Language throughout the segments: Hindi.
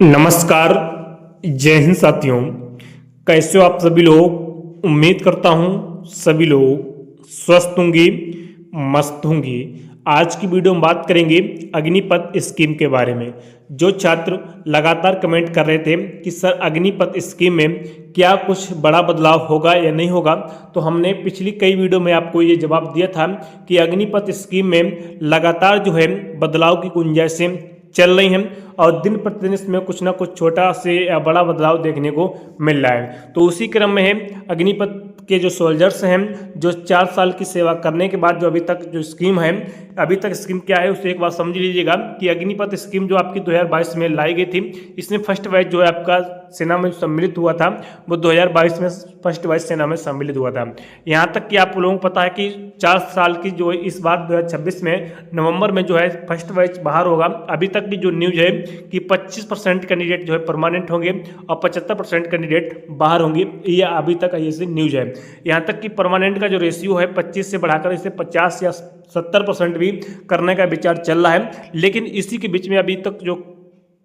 नमस्कार। जय हिंद साथियों, कैसे हो आप सभी लोग। उम्मीद करता हूँ सभी लोग स्वस्थ होंगे, मस्त होंगे। आज की वीडियो में बात करेंगे अग्निपथ स्कीम के बारे में। जो छात्र लगातार कमेंट कर रहे थे कि सर अग्निपथ स्कीम में क्या कुछ बड़ा बदलाव होगा या नहीं होगा, तो हमने पिछली कई वीडियो में आपको ये जवाब दिया था कि अग्निपथ स्कीम में लगातार जो है बदलाव की गुंजाइशें चल रही हैं और दिन प्रतिदिन इसमें कुछ ना कुछ छोटा से या बड़ा बदलाव देखने को मिल रहा है। तो उसी क्रम में है अग्निपथ के जो सोल्जर्स हैं, जो 4 साल की सेवा करने के बाद जो अभी तक जो स्कीम है, अभी तक स्कीम क्या है उसे एक बार समझ लीजिएगा कि अग्निपथ स्कीम जो आपकी 2022 में लाई गई थी, इसमें फर्स्ट बैच जो है आपका सेना में सम्मिलित हुआ था, वो 2022 में फर्स्ट बैच सेना में सम्मिलित हुआ था। यहाँ तक कि आप लोगों को पता है कि 4 साल की जो इस बार 2026 में नवंबर में जो है फर्स्ट बैच बाहर होगा। अभी तक की जो न्यूज है कि 25% कैंडिडेट जो है परमानेंट होंगे और 75% कैंडिडेट बाहर होंगे, ये अभी तक ऐसी न्यूज है। यहाँ तक कि परमानेंट का जो रेशियो है 25 से बढ़ाकर इसे 50 या 70% भी करने का विचार चल रहा है। लेकिन इसी के बीच में अभी तक जो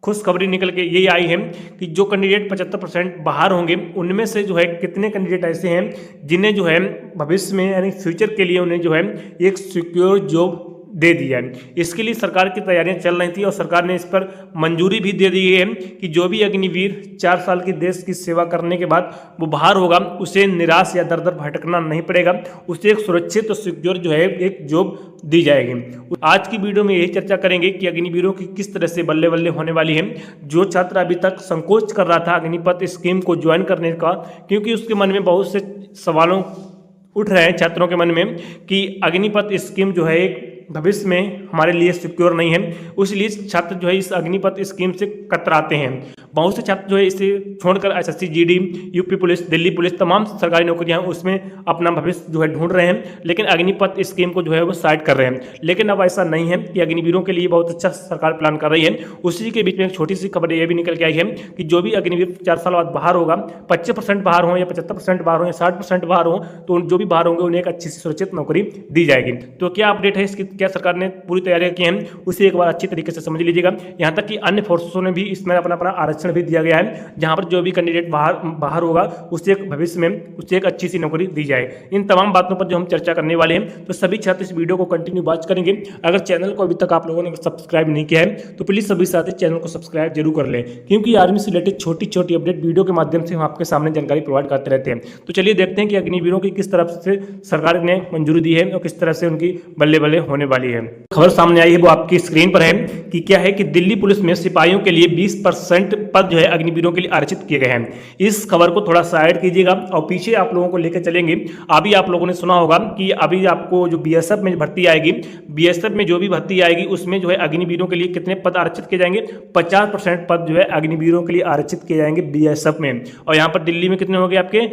खुशखबरी निकल के यही आई है कि जो कैंडिडेट 75% बाहर होंगे, उनमें से जो है कितने कैंडिडेट ऐसे हैं जिन्हें जो है भविष्य में यानी फ्यूचर के लिए उन्हें जो है एक सिक्योर जॉब दे दिया है। इसके लिए सरकार की तैयारियां चल रही थी और सरकार ने इस पर मंजूरी भी दे दी है कि जो भी अग्निवीर 4 साल की देश की सेवा करने के बाद वो बाहर होगा, उसे निराश या दर दर भटकना नहीं पड़ेगा, उसे एक सुरक्षित और सिक्योर जो है एक जॉब दी जाएगी। आज की वीडियो में यही चर्चा करेंगे कि अग्निवीरों की किस तरह से बल्ले बल्ले होने वाली है। जो छात्र अभी तक संकोच कर रहा था अग्निपथ स्कीम को ज्वाइन करने का, क्योंकि उसके मन में बहुत से सवालों उठ रहे हैं छात्रों के मन में कि अग्निपथ स्कीम जो है एक भविष्य में हमारे लिए सिक्योर नहीं है, इसलिए छात्र जो है इस अग्निपथ स्कीम से कतराते हैं। बहुत से छात्र जो है इसे छोड़कर SSC, GD, UP police, Delhi police, तमाम सरकारी नौकरियां उसमें अपना भविष्य जो है ढूंढ रहे हैं, लेकिन अग्निपथ स्कीम को जो है वो साइड कर रहे हैं। लेकिन अब ऐसा नहीं है कि अग्निवीरों के लिए बहुत अच्छा सरकार प्लान कर रही है। उसी के बीच में एक छोटी सी खबर ये भी निकल के आई है कि जो भी अग्निवीर 4 साल बाद बाहर होगा, 25% बाहर हो या 75% बाहर हो या 60% बाहर हो, तो जो भी बाहर होंगे उन्हें एक अच्छी सी सुरक्षित नौकरी दी जाएगी। तो क्या अपडेट है इसकी, क्या सरकार ने पूरी तैयारियां की हैं, उसे एक बार अच्छी तरीके से समझ लीजिएगा। यहां तक कि अन्य फोर्सों ने भी इसमें अपना अपना आरक्षण भी दिया गया है, जहां पर जो भी कैंडिडेट बाहर होगा उसे एक भविष्य में उसे एक अच्छी सी नौकरी दी जाए। इन तमाम बातों पर जो हम चर्चा करने वाले हैं, तो सभी छात्र इस वीडियो को कंटिन्यू वॉच करेंगे। अगर चैनल को अभी तक आप लोगों ने सब्सक्राइब नहीं किया है तो प्लीज सभी साथी चैनल को सब्सक्राइब जरूर कर लें, क्योंकि आर्मी से रिलेटेड छोटी छोटी अपडेट वीडियो के माध्यम से हम आपके सामने जानकारी प्रोवाइड करते रहते हैं। तो चलिए देखते हैं कि अग्निवीरों की किस तरफ से सरकार ने मंजूरी दी है और किस तरह से उनकी बल्ले बल्ले होने वाली है। खबर सामने आई है वो आपकी स्क्रीन पर है कि क्या है कि दिल्ली पुलिस में सिपाहियों के लिए 20% पद जो है अग्निवीरों के लिए आरक्षित किए गए हैं। इस खबर को थोड़ा साइड कीजिएगा और पीछे आप लोगों को लेकर चलेंगे। अभी आप लोगों ने सुना होगा कि अभी आपको जो बीएसएफ में भर्ती आएगी, बीएसएफ में जो भी भर्ती आएगी उसमें जो है अग्निवीरों के लिए कितने पद आरक्षित किए जाएंगे, 50% पद जो है अग्निवीरों के लिए आरक्षित किए जाएंगे बीएसएफ में। और यहाँ पर दिल्ली में कितने हो गए आपके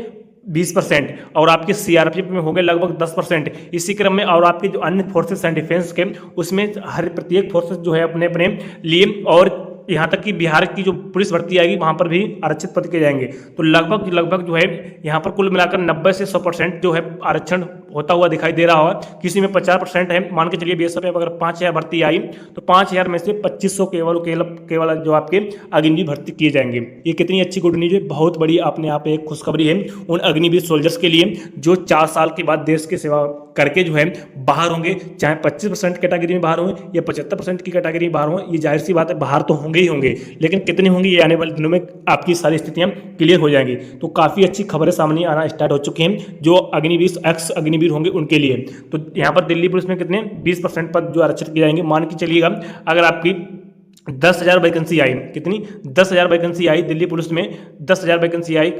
20% और आपके सीआरपीएफ में हो गए लगभग 10%। इसी क्रम में और आपके जो अन्य फोर्सेस एंड डिफेंस के, उसमें हर प्रत्येक फोर्सेस जो है अपने अपने लिए, और यहाँ तक कि बिहार की जो पुलिस भर्ती आएगी वहाँ पर भी आरक्षित पद किए जाएंगे। तो लगभग जो है यहाँ पर कुल मिलाकर 90 से 100% जो है आरक्षण होता हुआ दिखाई दे रहा होगा। किसी में 50% है। मान के चलिए बीएसएफ में अगर 5000 भर्ती आई तो 5000 में से 2500 केवल जो आपके अग्निवीर भर्ती किए जाएंगे। ये कितनी अच्छी गुड न्यूज है, बहुत बड़ी अपने आप एक खुशखबरी है उन अग्निवीर सोल्जर्स के लिए जो 4 साल के बाद देश की सेवा करके जो है बाहर होंगे, चाहे 25% कैटेगरी में बाहर हों या 75% की कैटेगरी में बाहर हों। ये जाहिर सी बात है, बाहर तो होंगे ही होंगे, लेकिन कितने होंगे ये आने वाले दिनों में आपकी सारी स्थितियां क्लियर हो जाएंगी। तो काफ़ी अच्छी खबरें सामने आना स्टार्ट हो चुकी हैं जो अग्निवीर एक्स अग्निवीर होंगे उनके लिए। तो यहाँ पर दिल्ली पुलिस में कितने 20% पद जो आरक्षित किए जाएंगे। मान के चलिएगा अगर आपकी 10,000 वैकेंसी आई, कितनी 10,000 वैकेंसी आई दिल्ली पुलिस में, 10,000 वैकेंसी आई,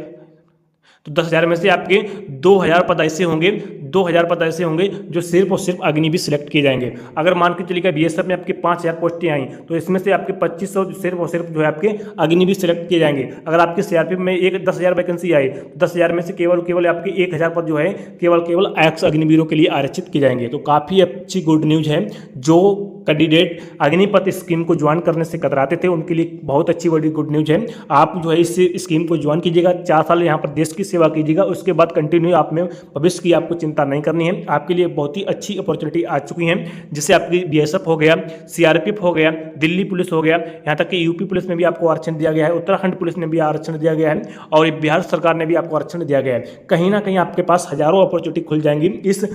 तो 10,000 में से आपके 2,000 पद ऐसे होंगे, 2,000 पद ऐसे होंगे जो सिर्फ और सिर्फ अग्निवीर सिलेक्ट किए जाएंगे। अगर मान के चलिएगा बीएसएफ में आपके 5,000 पोस्टें आई तो इसमें से आपके 2500 सिर्फ और सिर्फ जो है आपके अग्निवीर सिलेक्ट किए जाएंगे। अगर आपके सीआरपीएफ में 10,000 वैकेंसी आई तो 10,000 में से केवल आपके 1,000 पद जो है केवल एक्स अग्निवीरों के लिए आरक्षित किए जाएंगे। तो काफ़ी अच्छी गुड न्यूज है। जो कैंडिडेट अग्निपथ स्कीम को ज्वाइन करने से कतराते थे उनके लिए बहुत अच्छी बड़ी गुड न्यूज है। आप जो है इस स्कीम को ज्वाइन कीजिएगा, 4 साल यहाँ पर देश की सेवा कीजिएगा, उसके बाद कंटिन्यू आप में भविष्य की आपको चिंता नहीं करनी है। आपके लिए बहुत ही अच्छी अपॉर्चुनिटी आ चुकी है, जैसे आपकी बीएसएफ हो गया, सीआरपीएफ हो गया, दिल्ली पुलिस हो गया, यहाँ तक कि यूपी पुलिस में भी आपको आरक्षण दिया गया है, उत्तराखंड पुलिस में भी आरक्षण दिया गया है और बिहार सरकार ने भी आपको आरक्षण दिया गया है। कहीं ना कहीं आपके पास हजारों अपॉर्चुनिटी खुल जाएंगी इस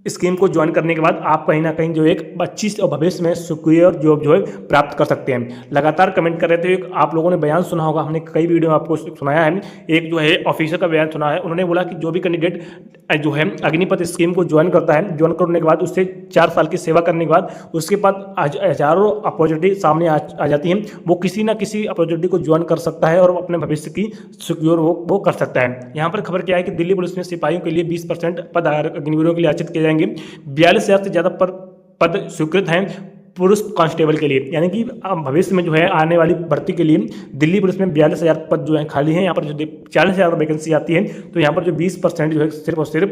स्कीम को ज्वाइन करने के बाद। आप कहीं ना कहीं जो एक अच्छी भविष्य में सिक्योर जॉब जो है प्राप्त कर सकते हैं। लगातार कमेंट कर रहे थे, एक आप लोगों ने बयान सुना होगा, हमने कई वीडियो में आपको सुनाया है। एक जो है ऑफिसर का बयान सुना है, उन्होंने बोला कि जो भी कैंडिडेट जो है अग्निपथ स्कीम को ज्वाइन करता है, ज्वाइन करने के बाद उससे 4 साल की सेवा करने के बाद उसके बाद हजारों अपॉर्चुनिटी सामने आ जाती हैं। वो किसी ना किसी अपॉर्चुनिटी को ज्वाइन कर सकता है और अपने भविष्य की सिक्योर वो कर सकता है। यहाँ पर खबर क्या है कि दिल्ली पुलिस में सिपाहियों के लिए 20% पद अग्निवीरों के लिए आरक्षित किए जाएंगे। 42,000 से ज़्यादा पद स्वीकृत हैं पुरुष कांस्टेबल के लिए, यानी कि भविष्य में जो है आने वाली भर्ती के लिए दिल्ली पुलिस में 42,000 पद जो है खाली हैं। यहाँ पर जो 40,000 वैकेंसी आती है, तो यहाँ पर जो 20% जो है सिर्फ और सिर्फ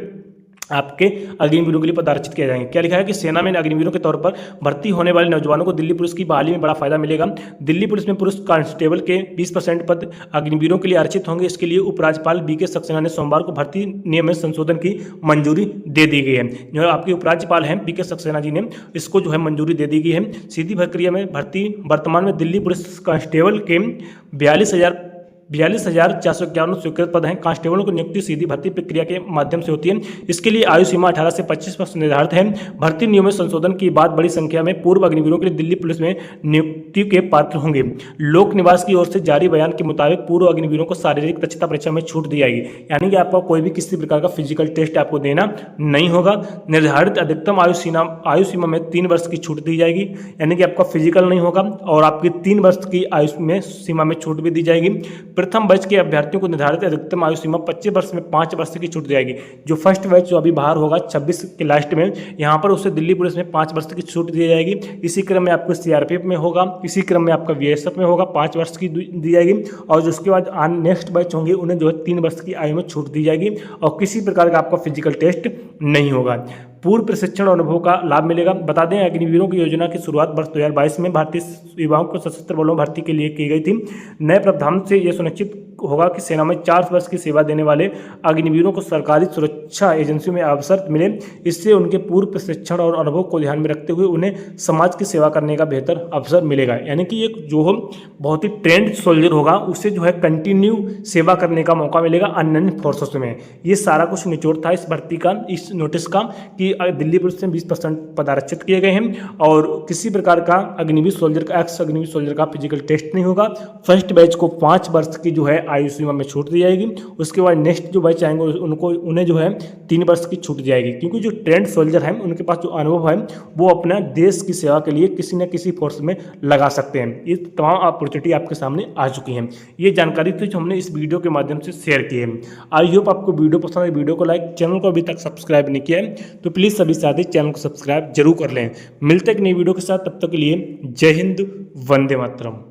आपके अग्निवीरों के लिए पद आरक्षित किए जाएंगे। क्या लिखा है कि सेना में अग्निवीरों के तौर पर भर्ती होने वाले नौजवानों को दिल्ली पुलिस की बहाली में बड़ा फायदा मिलेगा। दिल्ली पुलिस में पुरुष कांस्टेबल के 20% पद अग्निवीरों के लिए आरक्षित होंगे। इसके लिए उपराज्यपाल बीके सक्सेना ने सोमवार को भर्ती नियम में संशोधन की मंजूरी दे दी गई है। जो आपके उपराज्यपाल हैं बीके सक्सेना जी ने इसको जो है मंजूरी दे दी गई है। सीधी प्रक्रिया में भर्ती वर्तमान में दिल्ली पुलिस कांस्टेबल के 42,451 स्वीकृत पद हैं। कांस्टेबलों की नियुक्ति सीधी भर्ती प्रक्रिया के माध्यम से होती है। इसके लिए आयु सीमा 18 से 25 वर्ष निर्धारित है। भर्ती नियम में संशोधन की बाद बड़ी संख्या में पूर्व अग्निवीरों के लिए दिल्ली पुलिस में नियुक्ति के पात्र होंगे। लोक निवास की ओर से जारी बयान के मुताबिक पूर्व अग्निवीरों को शारीरिक दक्षता परीक्षा में छूट दी जाएगी, यानी कि आपको कोई भी किसी प्रकार का फिजिकल टेस्ट आपको देना नहीं होगा। निर्धारित अधिकतम आयु सीमा में 3 वर्ष की छूट दी जाएगी, यानी कि आपका फिजिकल नहीं होगा और आपकी 3 वर्ष की आयु में सीमा में छूट भी दी जाएगी। प्रथम बैच के अभ्यर्थियों को निर्धारित अधिकतम आयु सीमा 25 वर्ष में 5 वर्ष की छूट दी जाएगी। जो फर्स्ट बैच जो अभी बाहर होगा 26 के लास्ट में, यहाँ पर उससे दिल्ली पुलिस में 5 वर्ष की छूट दी जाएगी। इसी क्रम में आपको सीआरपीएफ में होगा, इसी क्रम में आपका बीएसएफ में होगा, 5 वर्ष की दी जाएगी। और जिसके बाद नेक्स्ट बैच होंगे उन्हें जो है 3 वर्ष की आयु में छूट दी जाएगी और किसी प्रकार का आपका फिजिकल टेस्ट नहीं होगा। पूर्व प्रशिक्षण और अनुभव का लाभ मिलेगा। बता दें अग्निवीरों की योजना की शुरुआत वर्ष 2022 में भारतीय युवाओं को सशस्त्र बलों भर्ती के लिए की गई थी। नए प्रावधान से यह सुनिश्चित होगा कि सेना में 4 वर्ष की सेवा देने वाले अग्निवीरों को सरकारी सुरक्षा एजेंसियों में अवसर मिले। इससे उनके पूर्व प्रशिक्षण और अनुभव को ध्यान में रखते हुए उन्हें समाज की सेवा करने का बेहतर अवसर मिलेगा। यानी कि एक जो बहुत ही ट्रेंड सोल्जर होगा उससे जो है कंटिन्यू सेवा करने का मौका मिलेगा अन्य फोर्सेस में। ये सारा कुछ निचोड़ था इस भर्ती का, इस नोटिस का, कि दिल्ली पुलिस में 20% पद आरक्षित किए गए हैं और किसी प्रकार का अग्निवीर सोल्जर का एक्स अग्निवीर सोल्जर का फिजिकल टेस्ट नहीं होगा। फर्स्ट बैच को 5 वर्ष की जो है आयु सीमा में छूट दी जाएगी। उसके बाद नेक्स्ट जो बैच आएंगे उन्हें जो है 3 वर्ष की छूट दी जाएगी, क्योंकि जो ट्रेंड सोल्जर हैं उनके पास जो अनुभव है वो अपना देश की सेवा के लिए किसी न किसी फोर्स में लगा सकते हैं। ये तमाम अपॉर्चुनिटी आपके सामने आ चुकी हैं। ये जानकारी थी जो हमने इस वीडियो के माध्यम से शेयर की है। आई होप आपको वीडियो पसंद है। वीडियो को लाइक, चैनल को अभी तक सब्सक्राइब नहीं किया है तो प्लीज़ सभी साथी चैनल को सब्सक्राइब जरूर कर लें। मिलते हैं एक नई वीडियो के साथ, तब तक के लिए जय हिंद, वंदे मातरम।